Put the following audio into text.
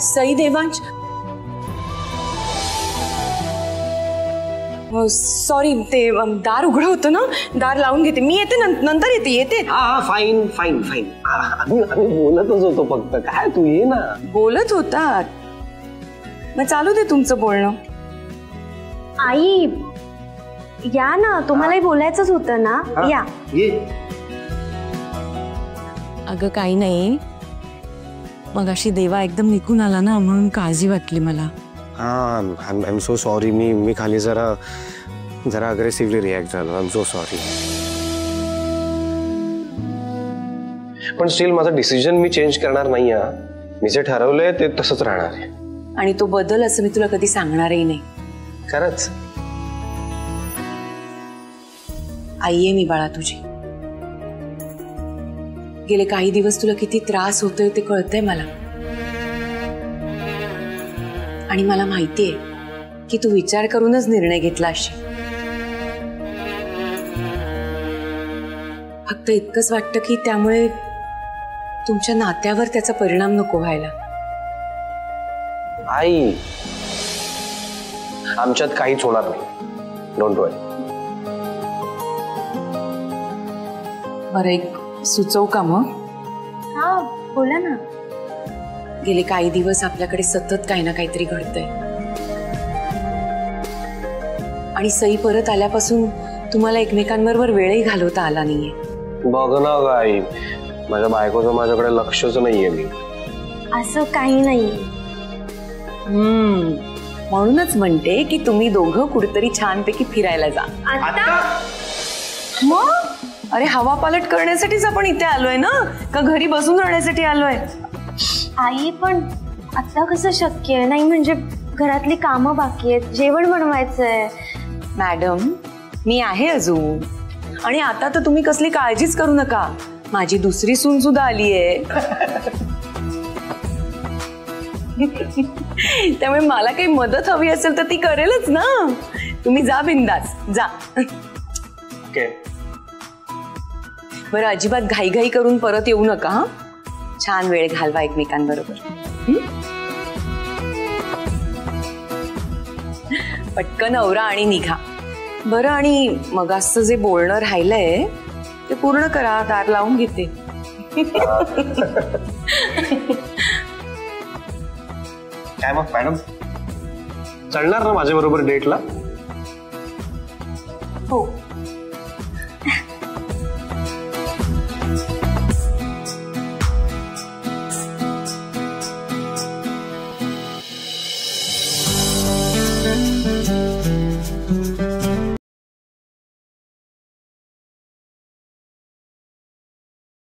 Sai Devansh, sorry ते दार उघडं होतं ना, दार लावून घेते मी, येते नंतर येते. हा फाईन फाईन फाईन. आम्ही बोलतच होतो फक्त, काय तू ये ना. बोलत होतात, मग चालू दे तुमचं बोलणं. आई या ना, तुम्हालाही बोलायचंच होतं ना, या. ये. अगं काही नाही, मग अशी देवा एकदम निघून आला ना म्हणून काळजी वाटली मला. हा आय एम सो सॉरी. मी खाली जरा अग्रेसिव्हली रिॲक्ट झालो. I am so sorry. पण स्टील माझा डिसिजन मी चेंज करणार नाही. मी जे ठरवलंय ते तसंच राहणार आहे. आणि तो बदल असं मी तुला कधी सांगणारही नाही. खरंच आई आहे मी बाळा तुझी. गेले काही दिवस तुला किती त्रास होतोय ते कळतंय मला, आणि मला माहितीये की तू विचार करूनच निर्णय घेतला असेल. फक्त इतकंच वाटतं की त्यामुळे तुमच्या नात्यावर त्याचा परिणाम नको व्हायला. आई आमच्यात काहीच होणार नाही. डोंट वरी. बरं एक सुचव का मग? हा बोला ना. गेले काही दिवस आपल्याकडे सतत काही ना काहीतरी घडतंय, आणि सई परत आल्यापासून तुम्हाला एकमेकांबरोबर वेळही घालवता आला नाहीये. बघ ना ग आई, माझ्या बायकोचं माझ्याकडे लक्षच नाहीये. मी असं काही नाही. म्हणूनच म्हणते की तुम्ही दोघं कुठेतरी छानपैकी फिरायला जा. आता मग अरे हवा पालट करण्यासाठीच आपण इथे आलोय ना, का घरी बसून राहण्यासाठी आलोय? आई पण आता कसं शक्य आहे? नाही म्हणजे घरातली कामं बाकी आहेत, जेवण बनवायचंय. मॅडम मी आहे अजून, आणि आता तर तुम्ही कसली काळजीच करू नका. माझी दुसरी सून सुद्धा आलीये. त्यामुळे मला काही मदत हवी असेल तर ती करेलच ना. तुम्ही जा बिंदास जा. ओके. बरं अजिबात घाईघाई करून परत येऊ नका. हा छान वेळ घालवा एकमेकांबरोबर. पटकन आवरा आणि निघा. बरं आणि मग असं जे बोलणं राहिलंय ते पूर्ण करा. दार लावून घेते. काय मग मॅडम, चलणार ना माझ्या बरोबर डेटला? हो